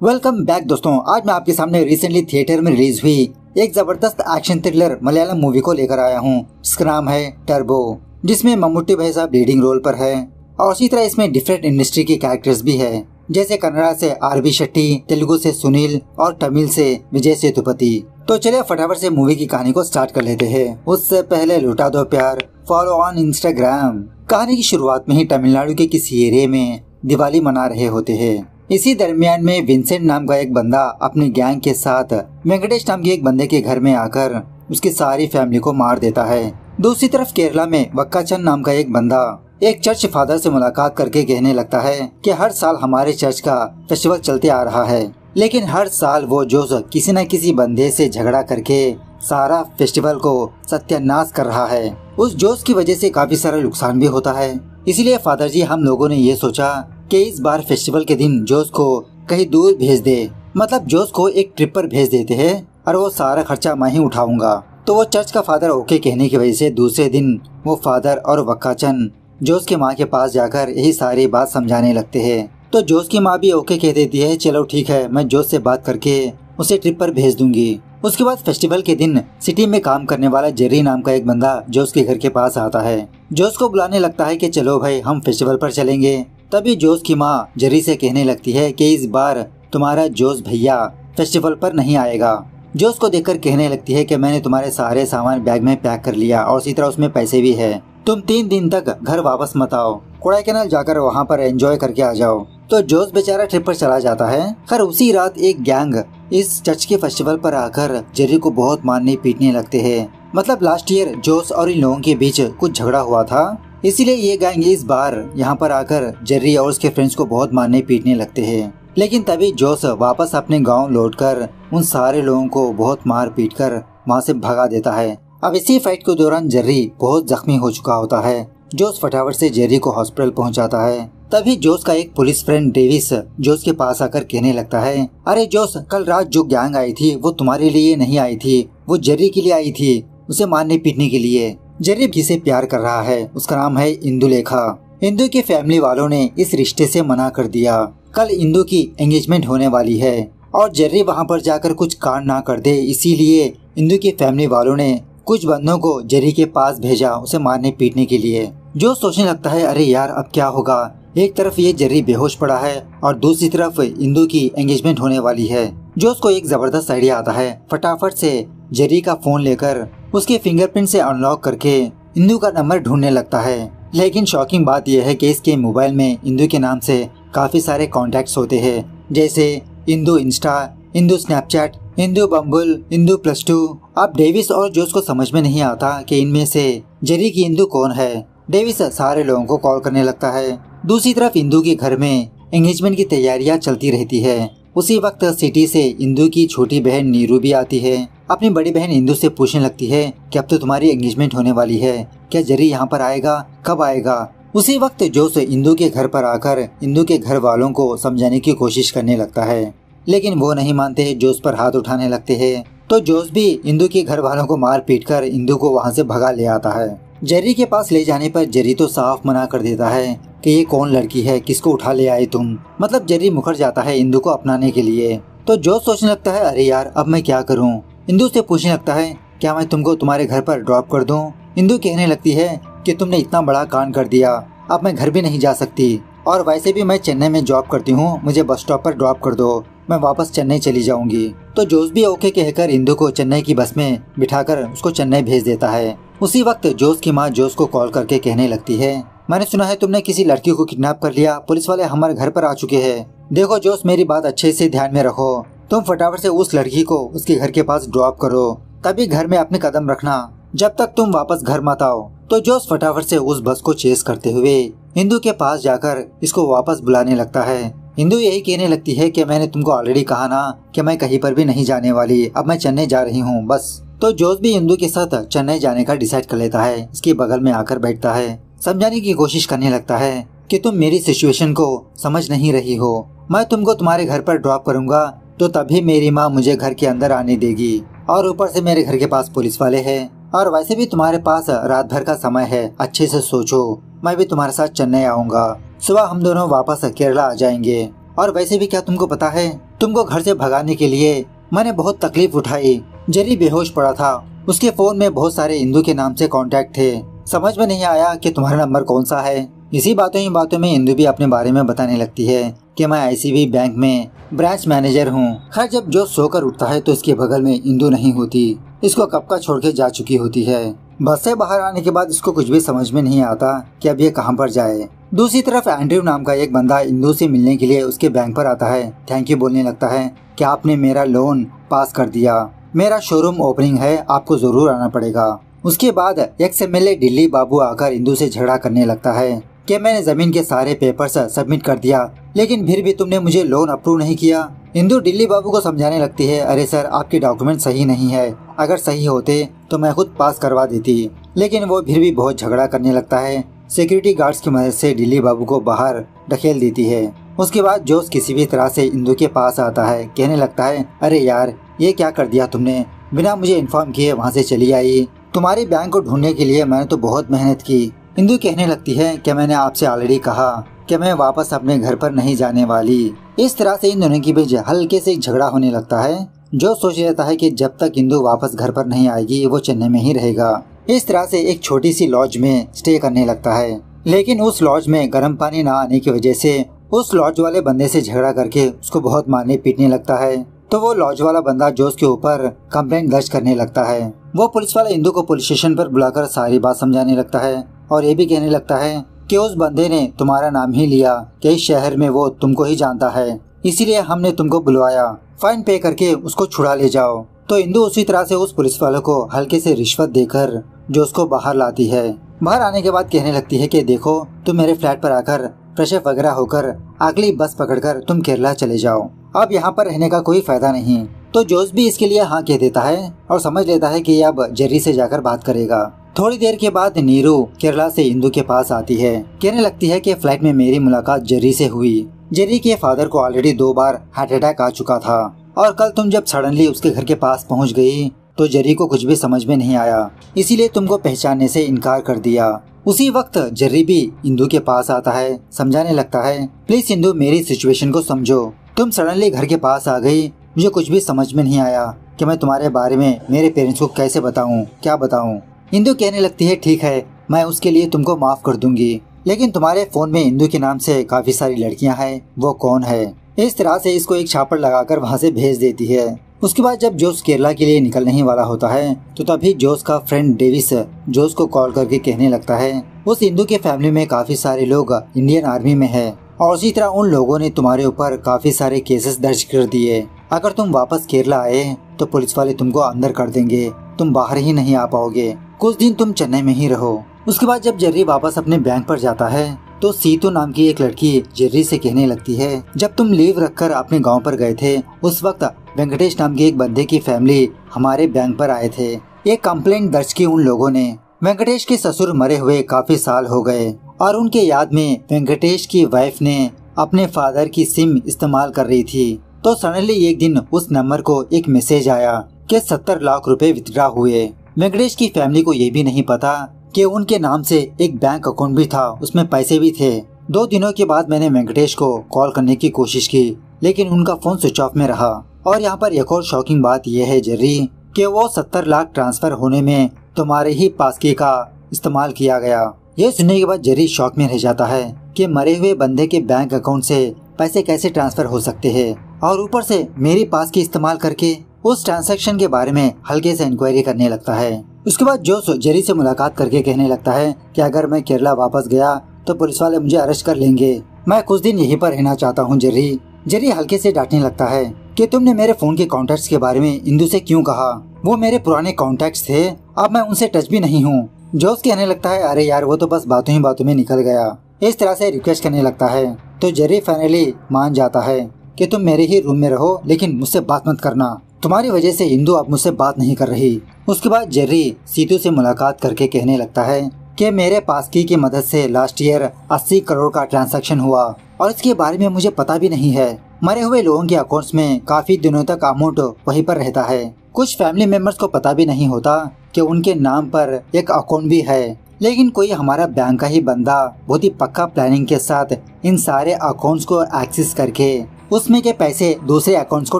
Welcome back दोस्तों। आज मैं आपके सामने रिसेंटली थिएटर में रिलीज हुई एक जबरदस्त एक्शन थ्रिलर मलयालम मूवी को लेकर आया हूँ, जिसका नाम है टर्बो, जिसमें मम्मूटी भाई साहब लीडिंग रोल पर है और इसी तरह इसमें डिफरेंट इंडस्ट्री के कैरेक्टर्स भी है, जैसे कन्नड़ा से आर.बी. शेट्टी, तेलुगु से सुनील और तमिल से विजय सेतुपति। तो चलिए फटाफट से मूवी की कहानी को स्टार्ट कर लेते हैं। उससे पहले लुटा दो प्यार, फॉलो ऑन इंस्टाग्राम। कहानी की शुरुआत में ही तमिलनाडु के किसी एरिया में दिवाली मना रहे होते हैं। इसी दरमियान में विंसेंट नाम का एक बंदा अपनी गैंग के साथ वेंकटेश नाम के एक बंदे के घर में आकर उसकी सारी फैमिली को मार देता है। दूसरी तरफ केरला में वक्काचंद नाम का एक बंदा एक चर्च फादर से मुलाकात करके कहने लगता है कि हर साल हमारे चर्च का फेस्टिवल चलते आ रहा है, लेकिन हर साल वो जोश किसी न किसी बंदे से झगड़ा करके सारा फेस्टिवल को सत्यानाश कर रहा है। उस जोश की वजह से काफी सारा नुकसान भी होता है। इसीलिए फादर जी हम लोगों ने ये सोचा कि इस बार फेस्टिवल के दिन जोश को कहीं दूर भेज दे, मतलब जोश को एक ट्रिप पर भेज देते हैं और वो सारा खर्चा मैं ही उठाऊंगा। तो वो चर्च का फादर ओके कहने की वजह से दूसरे दिन वो फादर और वक्काचंद जोश की माँ के पास जाकर यही सारी बात समझाने लगते हैं। तो जोश की माँ भी ओके कह देती है, चलो ठीक है, मैं जोश से बात करके उसे ट्रिप पर भेज दूंगी। उसके बाद फेस्टिवल के दिन सिटी में काम करने वाला जेरी नाम का एक बंदा जोश के घर के पास आता है। जोश को बुलाने लगता है कि चलो भाई हम फेस्टिवल पर चलेंगे। तभी जोश की माँ जेरी से कहने लगती है कि इस बार तुम्हारा जोश भैया फेस्टिवल पर नहीं आएगा। जोश को देखकर कहने लगती है कि मैंने तुम्हारे सारे सामान बैग में पैक कर लिया और इसी तरह उसमें पैसे भी है, तुम 3 दिन तक घर वापस मत आओ, कोडाईकनाल जाकर वहाँ पर एंजॉय करके आ जाओ। तो जोश बेचारा ट्रिप पर चला जाता है। खैर उसी रात एक गैंग इस चर्च के फेस्टिवल पर आकर जेरी को बहुत मारने पीटने लगते हैं। मतलब लास्ट ईयर जोश और इन लोगों के बीच कुछ झगड़ा हुआ था, इसीलिए ये गैंग इस बार यहाँ पर आकर जेरी और उसके फ्रेंड्स को बहुत मारने पीटने लगते हैं। लेकिन तभी जोश वापस अपने गांव लौटकर उन सारे लोगों को बहुत मार पीट कर वहाँ से भगा देता है। अब इसी फाइट के दौरान जेरी बहुत जख्मी हो चुका होता है। जोश फटाफट से जेरी को हॉस्पिटल पहुँचाता है। तभी जोश का एक पुलिस फ्रेंड डेविस जोश के पास आकर कहने लगता है, अरे जोश, कल रात जो गैंग आई थी वो तुम्हारे लिए नहीं आई थी, वो जेरी के लिए आई थी, उसे मारने पीटने के लिए। जेरी किसे प्यार कर रहा है, उसका नाम है इंदुलेखा। इंदु की फैमिली वालों ने इस रिश्ते से मना कर दिया। कल इंदु की एंगेजमेंट होने वाली है और जेरी वहाँ पर जाकर कुछ कांड ना कर दे, इसीलिए इंदु की फैमिली वालों ने कुछ बंदों को जेरी के पास भेजा उसे मारने पीटने के लिए। जो सोचने लगता है, अरे यार अब क्या होगा, एक तरफ ये जेरी बेहोश पड़ा है और दूसरी तरफ इंदु की एंगेजमेंट होने वाली है। जो उसको एक जबरदस्त आइडिया आता है, फटाफट से जेरी का फोन लेकर उसके फिंगरप्रिंट से अनलॉक करके इंदु का नंबर ढूंढने लगता है। लेकिन शॉकिंग बात यह है कि इसके मोबाइल में इंदु के नाम से काफी सारे कॉन्टेक्ट्स होते हैं, जैसे इंदु इंस्टा, इंदु स्नैपचैट, इंदु बम्बल, इंदु +2। अब डेविस और जोश को समझ में नहीं आता कि इनमें से जेरी की इंदु कौन है। डेविस सारे लोगों को कॉल करने लगता है। दूसरी तरफ इंदु के घर में एंगेजमेंट की तैयारियां चलती रहती है। उसी वक्त सिटी से इंदु की छोटी बहन नीरू भी आती है। अपनी बड़ी बहन इंदु से पूछने लगती है कि अब तो तुम्हारी एंगेजमेंट होने वाली है, क्या जेरी यहाँ पर आएगा, कब आएगा। उसी वक्त जोश इंदु के घर पर आकर इंदु के घर वालों को समझाने की कोशिश करने लगता है, लेकिन वो नहीं मानते, जोश पर हाथ उठाने लगते हैं। तो जोश भी इंदु के घर वालों को मार पीट कर इंदु को वहाँ से भगा ले आता है। जेरी के पास ले जाने पर जेरी तो साफ मना कर देता है कि ये कौन लड़की है, किसको उठा ले आए तुम। मतलब जेरी मुकर जाता है इंदु को अपनाने के लिए। तो जोश सोचने लगता है, अरे यार अब मैं क्या करूँ। इंदु से पूछने लगता है, क्या मैं तुमको तुम्हारे घर पर ड्रॉप कर दूं? इंदु कहने लगती है कि तुमने इतना बड़ा कांड कर दिया, अब मैं घर भी नहीं जा सकती और वैसे भी मैं चेन्नई में जॉब करती हूँ, मुझे बस स्टॉप पर ड्रॉप कर दो, मैं वापस चेन्नई चली जाऊंगी। तो जोश भी ओके कहकर इंदु को चेन्नई की बस में बिठाकर उसको चेन्नई भेज देता है। उसी वक्त जोश की माँ जोश को कॉल करके कहने लगती है, मैंने सुना है तुमने किसी लड़की को किडनैप कर लिया, पुलिस वाले हमारे घर पर आ चुके हैं। देखो जोश, मेरी बात अच्छे से ध्यान में रखो, तुम फटाफट से उस लड़की को उसके घर के पास ड्रॉप करो, तभी घर में अपने कदम रखना जब तक तुम वापस घर मत आओ। तो जोश फटाफट से उस बस को चेस करते हुए इंदु के पास जाकर इसको वापस बुलाने लगता है। इंदु यही कहने लगती है कि मैंने तुमको ऑलरेडी कहा ना कि मैं कहीं पर भी नहीं जाने वाली, अब मैं चेन्नई जा रही हूँ बस। तो जोश भी इंदु के साथ चेन्नई जाने का डिसाइड कर लेता है। इसके बगल में आकर बैठता है, समझाने की कोशिश करने लगता है कि तुम मेरी सिचुएशन को समझ नहीं रही हो, मैं तुमको तुम्हारे घर पर ड्रॉप करूंगा तो तभी मेरी माँ मुझे घर के अंदर आने देगी, और ऊपर से मेरे घर के पास पुलिस वाले हैं, और वैसे भी तुम्हारे पास रात भर का समय है, अच्छे से सोचो, मैं भी तुम्हारे साथ चेन्नई आऊंगा, सुबह हम दोनों वापस केरला आ जाएंगे और वैसे भी क्या तुमको पता है, तुमको घर से भगाने के लिए मैंने बहुत तकलीफ उठाई। जेरी बेहोश पड़ा था, उसके फोन में बहुत सारे इंदू के नाम से कांटेक्ट थे। समझ में नहीं आया कि तुम्हारा नंबर कौन सा है। इसी बातों में इंदू भी अपने बारे में बताने लगती है कि मैं ICB बैंक में ब्रांच मैनेजर हूँ। खैर जब जो सोकर उठता है तो इसके बगल में इंदू नहीं होती, इसको कब का छोड़ के जा चुकी होती है। बस से बाहर आने के बाद इसको कुछ भी समझ में नहीं आता कि अब ये कहाँ पर जाए। दूसरी तरफ एंड्रयू नाम का एक बंदा इंदू से मिलने के लिए उसके बैंक पर आता है। थैंक यू बोलने लगता है कि आपने मेरा लोन पास कर दिया, मेरा शोरूम ओपनिंग है, आपको जरूर आना पड़ेगा। उसके बाद XMLA दिल्ली बाबू आकर इंदू से झगड़ा करने लगता है कि मैंने जमीन के सारे पेपर्स सबमिट कर दिया, लेकिन फिर भी तुमने मुझे लोन अप्रूव नहीं किया। इंदू दिल्ली बाबू को समझाने लगती है, अरे सर आपके डॉक्यूमेंट सही नहीं है, अगर सही होते तो मैं खुद पास करवा देती। लेकिन वो फिर भी बहुत झगड़ा करने लगता है। सिक्योरिटी गार्ड्स की मदद से दिल्ली बाबू को बाहर ढकेल देती है। उसके बाद जोश किसी भी तरह से इंदू के पास आता है, कहने लगता है, अरे यार ये क्या कर दिया तुमने, बिना मुझे इन्फॉर्म किए वहाँ से चली आई। तुम्हारे बैंक को ढूंढने के लिए मैंने तो बहुत मेहनत की। इंदू कहने लगती है कि मैंने आपसे ऑलरेडी कहा कि मैं वापस अपने घर पर नहीं जाने वाली। इस तरह से इन दोनों के बीच हल्के से झगड़ा होने लगता है। जो सोच रहता है कि जब तक इंदू वापस घर पर नहीं आएगी वो चेन्नई में ही रहेगा। इस तरह से एक छोटी सी लॉज में स्टे करने लगता है, लेकिन उस लॉज में गर्म पानी न आने की वजह से उस लॉज वाले बंदे से झगड़ा करके उसको बहुत मारने पीटने लगता है। तो वो लॉज वाला बंदा जोश के ऊपर कंप्लेंट दर्ज करने लगता है। वो पुलिस वाला इंदू को पुलिस स्टेशन पर बुलाकर सारी बात समझाने लगता है और ये भी कहने लगता है कि उस बंदे ने तुम्हारा नाम ही लिया कि इस शहर में वो तुमको ही जानता है, इसीलिए हमने तुमको बुलवाया, फाइन पे करके उसको छुड़ा ले जाओ। तो इंदू उसी तरह से उस पुलिस वाले को हल्के से रिश्वत देकर जो उसको बाहर लाती है। बाहर आने के बाद कहने लगती है कि देखो तुम मेरे फ्लैट पर आकर फ्रेश अप वगैरह होकर अगली बस पकड़कर तुम केरला चले जाओ, अब यहाँ पर रहने का कोई फायदा नहीं। तो जोश भी इसके लिए हाँ कह देता है और समझ लेता है कि अब जेरी से जाकर बात करेगा। थोड़ी देर के बाद नीरू केरला से इंदू के पास आती है, कहने लगती है कि फ्लाइट में मेरी मुलाकात जेरी से हुई। जेरी के फादर को ऑलरेडी 2 बार हार्ट अटैक आ चुका था और कल तुम जब सडनली उसके घर के पास पहुंच गई तो जेरी को कुछ भी समझ में नहीं आया, इसीलिए तुमको पहचानने से इनकार कर दिया। उसी वक्त जेरी भी इंदू के पास आता है, समझाने लगता है, प्लीज इंदू मेरी सिचुएशन को समझो, तुम सडनली घर के पास आ गई, मुझे कुछ भी समझ में नहीं आया कि मैं तुम्हारे बारे में मेरे पेरेंट्स को कैसे बताऊं, क्या बताऊं। इंदू कहने लगती है, ठीक है मैं उसके लिए तुमको माफ कर दूंगी, लेकिन तुम्हारे फोन में इंदू के नाम से काफी सारी लड़कियां हैं, वो कौन है। इस तरह से इसको एक छापड़ लगाकर वहाँ से भेज देती है। उसके बाद जब जोश केरला के लिए निकलने ही वाला होता है तो तभी जोश का फ्रेंड डेविस जोश को कॉल करके कहने लगता है, उस इंदू के फैमिली में काफी सारे लोग इंडियन आर्मी में है और उसी तरह उन लोगों ने तुम्हारे ऊपर काफी सारे केसेस दर्ज कर दिए। अगर तुम वापस केरला आए तो पुलिस वाले तुमको अंदर कर देंगे, तुम बाहर ही नहीं आ पाओगे, कुछ दिन तुम चेन्नई में ही रहो। उसके बाद जब जेरी वापस अपने बैंक पर जाता है तो सीतू नाम की एक लड़की जेरी से कहने लगती है, जब तुम लीव रखकर अपने गांव पर गए थे उस वक्त वेंकटेश नाम के एक बंदे की फैमिली हमारे बैंक पर आए थे। एक कंप्लेंट दर्ज की उन लोगों ने। वेंकटेश के ससुर मरे हुए काफी साल हो गए और उनके याद में वेंकटेश की वाइफ ने अपने फादर की सिम इस्तेमाल कर रही थी। तो सडनली एक दिन उस नंबर को एक मैसेज आया कि 70 लाख रुपए विथड्रॉ हुए। वेंकटेश की फैमिली को ये भी नहीं पता कि उनके नाम से एक बैंक अकाउंट भी था, उसमें पैसे भी थे। 2 दिनों के बाद मैंने वेंकटेश को कॉल करने की कोशिश की लेकिन उनका फोन स्विच ऑफ में रहा। और यहाँ पर एक और शॉकिंग बात यह है जेरी कि वो 70 लाख ट्रांसफर होने में तुम्हारे ही पासकी का इस्तेमाल किया गया। ये सुनने के बाद जेरी शॉक में रह जाता है कि मरे हुए बंदे के बैंक अकाउंट से पैसे कैसे ट्रांसफर हो सकते हैं और ऊपर से मेरी पासकी इस्तेमाल करके उस ट्रांजैक्शन के बारे में हल्के से इंक्वायरी करने लगता है। उसके बाद जो जेरी से मुलाकात करके कहने लगता है कि अगर मैं केरला वापस गया तो पुलिस वाले मुझे अरेस्ट कर लेंगे, मैं कुछ दिन यहीं पर रहना चाहता हूँ। जेरी हल्के से डांटने लगता है कि तुमने मेरे फोन के कॉन्टेक्ट्स के बारे में इंदू से क्यों कहा, वो मेरे पुराने कॉन्टेक्ट्स थे, अब मैं उनसे टच भी नहीं हूँ। जोश कहने लगता है, अरे यार वो तो बस बातों ही बातों में निकल गया। इस तरह से रिक्वेस्ट करने लगता है तो जेरी फाइनली मान जाता है कि तुम मेरे ही रूम में रहो लेकिन मुझसे बात मत करना, तुम्हारी वजह से इंदू अब मुझसे बात नहीं कर रही। उसके बाद जेरी सीतू से मुलाकात करके कहने लगता है कि मेरे पासकी की मदद से लास्ट ईयर 80 करोड़ का ट्रांजैक्शन हुआ और इसके बारे में मुझे पता भी नहीं है। मरे हुए लोगों के अकाउंट्स में काफी दिनों तक अमाउंट वहीं पर रहता है। कुछ फैमिली मेंबर्स को पता भी नहीं होता कि उनके नाम पर एक अकाउंट भी है। लेकिन कोई हमारा बैंक का ही बंदा बहुत ही पक्का प्लानिंग के साथ इन सारे अकाउंट्स को एक्सेस करके उसमें के पैसे दूसरे अकाउंट्स को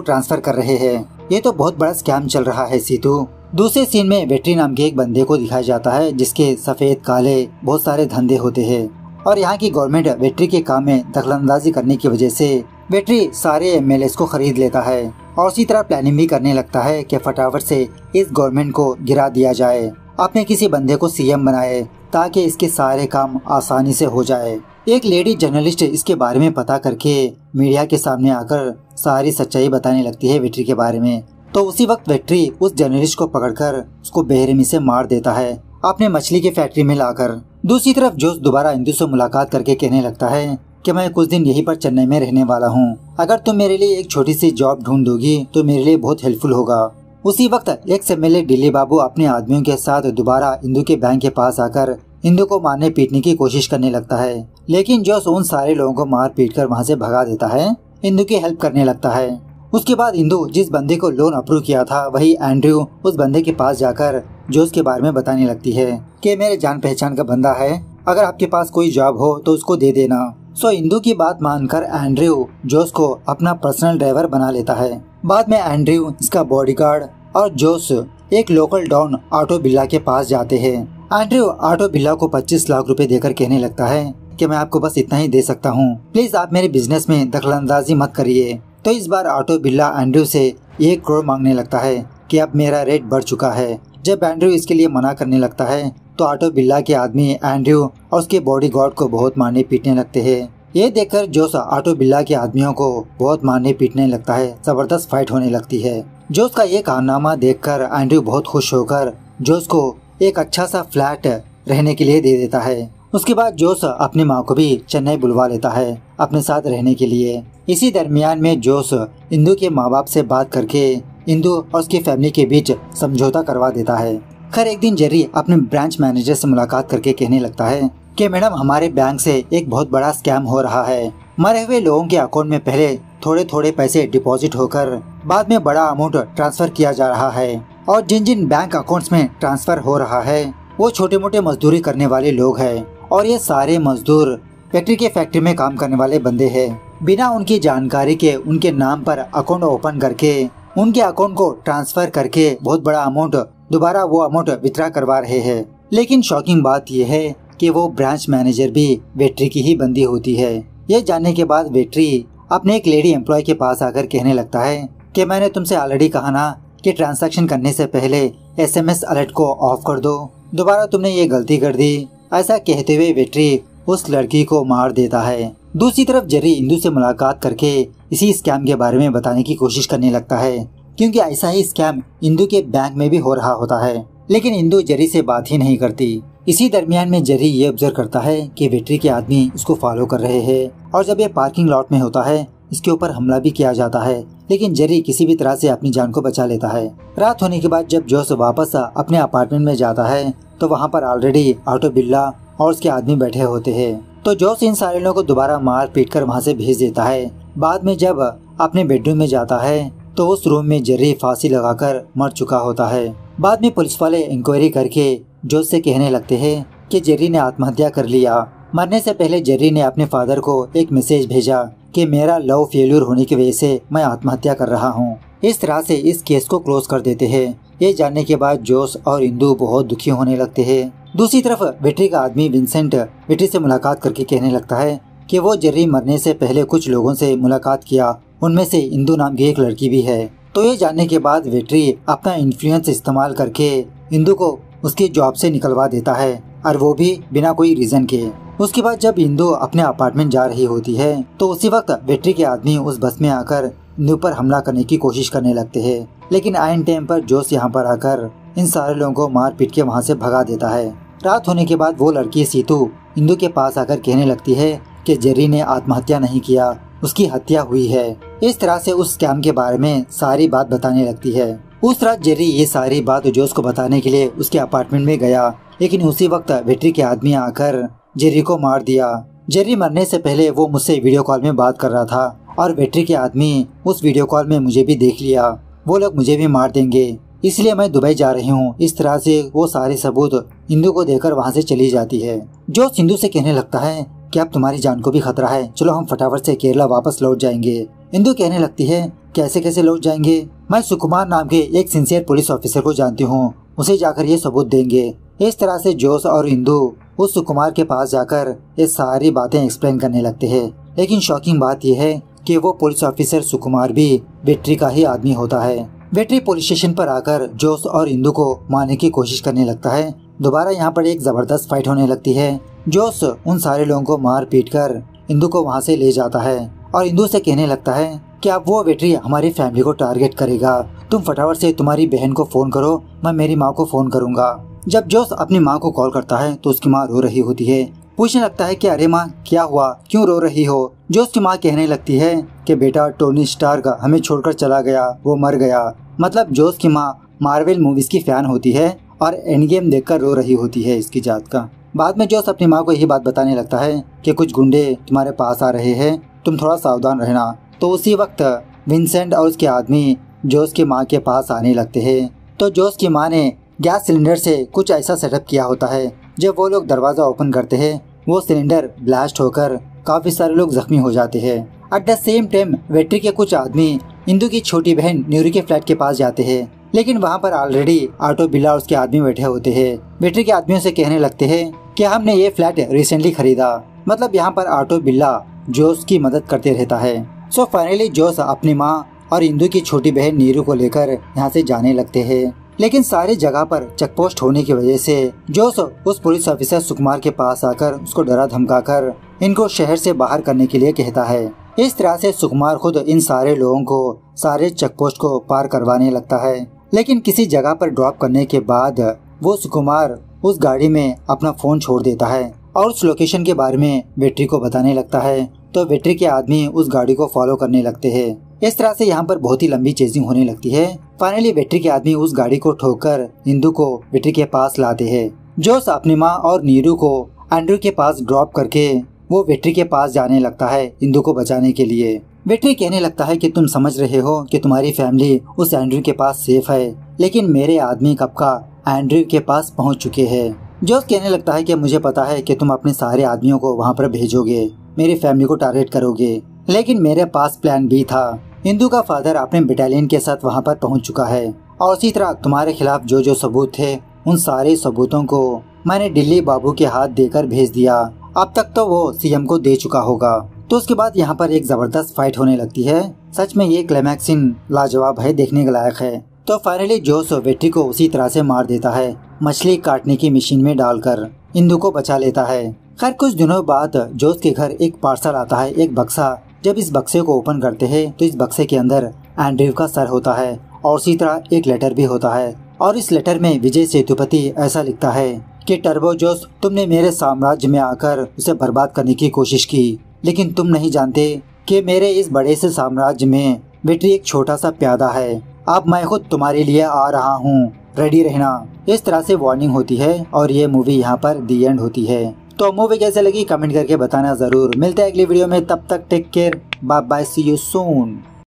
ट्रांसफर कर रहे हैं। ये तो बहुत बड़ा स्कैम चल रहा है सीतू। दूसरे सीन में वेट्री नाम के एक बंदे को दिखाया जाता है जिसके सफेद काले बहुत सारे धंधे होते हैं और यहाँ की गवर्नमेंट वेट्री के काम में दखलंदाजी करने की वजह से वेट्री सारे एमएलएस को खरीद लेता है और उसी तरह प्लानिंग भी करने लगता है कि फटाफट से इस गवर्नमेंट को गिरा दिया जाए, अपने किसी बंदे को सीएम बनाए ताकि इसके सारे काम आसानी से हो जाए। एक लेडी जर्नलिस्ट इसके बारे में पता करके मीडिया के सामने आकर सारी सच्चाई बताने लगती है वेट्री के बारे में। तो उसी वक्त वेट्री उस जर्नलिस्ट को पकड़कर उसको बेरहमी से मार देता है अपने मछली की फैक्ट्री में लाकर। दूसरी तरफ जोश दोबारा इंदु से मुलाकात करके कहने लगता है कि मैं कुछ दिन यहीं पर चेन्नई में रहने वाला हूँ, अगर तुम मेरे लिए एक छोटी सी जॉब ढूंढ दोगी तो मेरे लिए बहुत हेल्पफुल होगा। उसी वक्त एक एमएलए दिल्ली बाबू अपने आदमियों के साथ दोबारा इंदु के बैंक के पास आकर इंदु को मारने पीटने की कोशिश करने लगता है, लेकिन जोश उन सारे लोगों को मार पीट कर वहाँ से भगा देता है, इंदु की हेल्प करने लगता है। उसके बाद इंदु जिस बंदे को लोन अप्रूव किया था वही एंड्रयू उस बंदे के पास जाकर जोश के बारे में बताने लगती है कि मेरे जान पहचान का बंदा है, अगर आपके पास कोई जॉब हो तो उसको दे देना। सो इंदु की बात मानकर एंड्रयू जोश को अपना पर्सनल ड्राइवर बना लेता है। बाद में एंड्रयू इसका बॉडीगार्ड और जोश एक लोकल डॉन ऑटो बिल्ला के पास जाते हैं। एंड्रयू ऑटो बिल्ला को 25 लाख रुपए देकर कहने लगता है कि मैं आपको बस इतना ही दे सकता हूँ, प्लीज आप मेरे बिजनेस में दखलंदाजी मत करिए। तो इस बार ऑटो बिल्ला एंड्रयू से 1 करोड़ मांगने लगता है कि अब मेरा रेट बढ़ चुका है। जब एंड्रयू इसके लिए मना करने लगता है तो ऑटो बिल्ला के आदमी एंड्रयू और उसके बॉडीगार्ड को बहुत मारने पीटने लगते हैं। ये देखकर जोश ऑटो बिल्ला के आदमियों को बहुत मारने पीटने लगता है, जबरदस्त फाइट होने लगती है। जोश का ये कारनामा देखकर एंड्रयू बहुत खुश होकर जोश को एक अच्छा सा फ्लैट रहने के लिए दे देता है। उसके बाद जोश अपनी माँ को भी चेन्नई बुलवा लेता है अपने साथ रहने के लिए। इसी दरमियान में जोश इंदु के माँ बाप से बात करके इंदु और उसकी फैमिली के बीच समझौता करवा देता है। खैर एक दिन जेरी अपने ब्रांच मैनेजर से मुलाकात करके कहने लगता है कि मैडम हमारे बैंक से एक बहुत बड़ा स्कैम हो रहा है। मरे हुए लोगों के अकाउंट में पहले थोड़े थोड़े पैसे डिपॉजिट होकर बाद में बड़ा अमाउंट ट्रांसफर किया जा रहा है और जिन जिन बैंक अकाउंट्स में ट्रांसफर हो रहा है वो छोटे मोटे मजदूरी करने वाले लोग हैं और ये सारे मजदूर फैक्ट्री के फैक्ट्री में काम करने वाले बंदे हैं। बिना उनकी जानकारी के उनके नाम पर अकाउंट ओपन करके उनके अकाउंट को ट्रांसफर करके बहुत बड़ा अमाउंट दोबारा वो अमाउंट विथड्रॉ करवा रहे हैं। लेकिन शॉकिंग बात यह है कि वो ब्रांच मैनेजर भी वेट्री की ही बंदी होती है। ये जानने के बाद वेट्री अपने एक लेडी एम्प्लॉय के पास आकर कहने लगता है कि मैंने तुमसे ऑलरेडी कहा ना कि ट्रांजैक्शन करने से पहले SMS अलर्ट को ऑफ कर दो, दोबारा तुमने ये गलती कर दी। ऐसा कहते हुए वेट्री उस लड़की को मार देता है। दूसरी तरफ जेरी इंदु से मुलाकात करके इसी स्कैम के बारे में बताने की कोशिश करने लगता है, क्योंकि ऐसा ही स्कैम इंदु के बैंक में भी हो रहा होता है, लेकिन इंदु जेरी से बात ही नहीं करती। इसी दरमियान में जेरी ये ऑब्जर्व करता है कि वेट्री के आदमी इसको फॉलो कर रहे हैं और जब ये पार्किंग लॉट में होता है इसके ऊपर हमला भी किया जाता है, लेकिन जेरी किसी भी तरह से अपनी जान को बचा लेता है। रात होने के बाद जब जोश वापस अपने अपार्टमेंट में जाता है तो वहाँ पर ऑलरेडी ऑटो बिल्ला और उसके आदमी बैठे होते हैं। तो जोश इन सारे लोगों को दोबारा मार पीट कर वहाँ से भेज देता है। बाद में जब अपने बेडरूम में जाता है तो उस रूम में जेरी फांसी लगाकर मर चुका होता है। बाद में पुलिस वाले इंक्वायरी करके जोश से कहने लगते हैं कि जेरी ने आत्महत्या कर लिया। मरने से पहले जेरी ने अपने फादर को एक मैसेज भेजा कि मेरा लव फेल्यूर होने की वजह से मैं आत्महत्या कर रहा हूँ। इस तरह से इस केस को क्लोज कर देते हैं। ये जानने के बाद जोश और इंदु बहुत दुखी होने लगते हैं। दूसरी तरफ वेट्री का आदमी विंसेंट वेट्री से मुलाकात करके कहने लगता है कि वो जेरी मरने से पहले कुछ लोगों से मुलाकात किया, उनमें से इंदु नाम की एक लड़की भी है। तो ये जानने के बाद वेट्री अपना इन्फ्लुएंस इस्तेमाल करके इंदु को उसकी जॉब से निकलवा देता है, और वो भी बिना कोई रीजन के। उसके बाद जब इंदु अपने अपार्टमेंट जा रही होती है तो उसी वक्त वेट्री के आदमी उस बस में आकर इंदु पर हमला करने की कोशिश करने लगते हैं, लेकिन आइन टाइम पर जोश यहाँ पर आकर इन सारे लोगों को मार पीट के वहाँ से भगा देता है। रात होने के बाद वो लड़की सीतू इंदु के पास आकर कहने लगती है कि जेरी ने आत्महत्या नहीं किया, उसकी हत्या हुई है। इस तरह से उस स्कैम के बारे में सारी बात बताने लगती है। उस रात जेरी ये सारी बात जोश को बताने के लिए उसके अपार्टमेंट में गया, लेकिन उसी वक्त वेट्री के आदमी आकर जेरी को मार दिया। जेरी मरने से पहले वो मुझसे वीडियो कॉल में बात कर रहा था और वेट्री के आदमी उस वीडियो कॉल में मुझे भी देख लिया, वो लोग मुझे भी मार देंगे। इसलिए मैं दुबई जा रही हूँ। इस तरह से वो सारे सबूत इंदु को देकर वहाँ से चली जाती है। जो इंदु से कहने लगता है कि अब तुम्हारी जान को भी खतरा है, चलो हम फटाफट से केरला वापस लौट जाएंगे। इंदु कहने लगती है कैसे कैसे लौट जाएंगे, मैं सुकुमार नाम के एक सिंसियर पुलिस ऑफिसर को जानती हूँ, उसे जाकर ये सबूत देंगे। इस तरह से जोश और इंदु उस सुकुमार के पास जाकर ये सारी बातें एक्सप्लेन करने लगते हैं। लेकिन शॉकिंग बात यह है कि वो पुलिस ऑफिसर सुकुमार भी वेट्री का ही आदमी होता है। वेट्री पुलिस स्टेशन पर आकर जोश और इंदु को मारने की कोशिश करने लगता है। दोबारा यहाँ पर एक जबरदस्त फाइट होने लगती है। जोश उन सारे लोगों को मार पीट कर इंदु को वहाँ से ले जाता है और इंदु से कहने लगता है कि अब वो वेट्री हमारी फैमिली को टारगेट करेगा, तुम फटाफट से तुम्हारी बहन को फोन करो, मैं मेरी माँ को फोन करूँगा। जब जोश अपनी माँ को कॉल करता है तो उसकी माँ रो रही होती है। पूछने लगता है कि अरे माँ क्या हुआ, क्यों रो रही हो। जोश की माँ कहने लगती है कि बेटा टोनी स्टार्क हमें छोड़कर चला गया, वो मर गया। मतलब जोश की माँ मार्वल मूवीज की फैन होती है और एंड गेम देखकर रो रही होती है इसकी जात का। बाद में जोश अपनी माँ को यही बात बताने लगता है कि कुछ गुंडे तुम्हारे पास आ रहे हैं, तुम थोड़ा सावधान रहना। तो उसी वक्त विंसेंट और उसके आदमी जोश की माँ के पास आने लगते हैं। तो जोश की माँ ने गैस सिलेंडर से कुछ ऐसा सेटअप किया होता है, जब वो लोग दरवाजा ओपन करते हैं वो सिलेंडर ब्लास्ट होकर काफी सारे लोग जख्मी हो जाते हैं। At the same time Vetri के कुछ आदमी इंदु की छोटी बहन न्यूरी के फ्लैट के पास जाते हैं, लेकिन वहाँ पर ऑलरेडी ऑटो बिल्ला और उसके आदमी बैठे होते हैं। वेट्री के आदमियों से कहने लगते हैं कि हमने ये फ्लैट रिसेंटली खरीदा। मतलब यहाँ पर ऑटो बिल्ला जोश की मदद करते रहता है। सो फाइनली जोश अपनी माँ और इंदु की छोटी बहन नीरू को लेकर यहाँ से जाने लगते हैं। लेकिन सारी जगह पर चेकपोस्ट होने की वजह से जोश उस पुलिस ऑफिसर सुकुमार के पास आकर उसको डरा धमकाकर इनको शहर से बाहर करने के लिए कहता है। इस तरह से सुकुमार खुद इन सारे लोगों को सारे चेकपोस्ट को पार करवाने लगता है। लेकिन किसी जगह पर ड्रॉप करने के बाद वो सुकुमार उस गाड़ी में अपना फोन छोड़ देता है और उस लोकेशन के बारे में वेट्री को बताने लगता है। तो वेट्री के आदमी उस गाड़ी को फॉलो करने लगते हैं। इस तरह से यहाँ पर बहुत ही लंबी चेजिंग होने लगती है। फाइनली वेट्री के आदमी उस गाड़ी को ठोककर इंदु को वेट्री के पास लाते हैं। जोश अपनी माँ और नीरू को एंड्रू के पास ड्रॉप करके वो वेट्री के पास जाने लगता है इंदु को बचाने के लिए। वेट्री कहने लगता है कि तुम समझ रहे हो कि तुम्हारी फैमिली उस एंड्रू के पास सेफ है, लेकिन मेरे आदमी कब का एंड्रू के पास पहुंच चुके हैं। जोश कहने लगता है कि मुझे पता है कि तुम अपने सारे आदमियों को वहां पर भेजोगे, मेरी फैमिली को टारगेट करोगे, लेकिन मेरे पास प्लान बी था। इंदु का फादर अपने बटालियन के साथ वहां पर पहुंच चुका है और इसी तरह तुम्हारे खिलाफ जो जो सबूत थे उन सारे सबूतों को मैंने दिल्ली बाबू के हाथ देकर भेज दिया। अब तक तो वो सीएम को दे चुका होगा। तो उसके बाद यहाँ पर एक जबरदस्त फाइट होने लगती है। सच में ये क्लाइमैक्स सीन लाजवाब है, देखने के लायक है। तो फाइनली जोश वेट्री को उसी तरह से मार देता है, मछली काटने की मशीन में डालकर इंदु को बचा लेता है। खैर कुछ दिनों बाद जोश के घर एक पार्सल आता है, एक बक्सा। जब इस बक्से को ओपन करते हैं तो इस बक्से के अंदर एंड्रयू का सर होता है और उसी तरह एक लेटर भी होता है। और इस लेटर में विजय सेतुपति ऐसा लिखता है कि टर्बो जोश, तुमने मेरे साम्राज्य में आकर उसे बर्बाद करने की कोशिश की, लेकिन तुम नहीं जानते कि मेरे इस बड़े से साम्राज्य में वेट्री एक छोटा सा प्यादा है। अब मैं खुद तुम्हारे लिए आ रहा हूँ, रेडी रहना। इस तरह से वार्निंग होती है और ये मूवी यहाँ पर दी एंड होती है। तो मूवी कैसे लगी कमेंट करके बताना जरूर। मिलते हैं अगली वीडियो में, तब तक take care, bye bye, see you soon.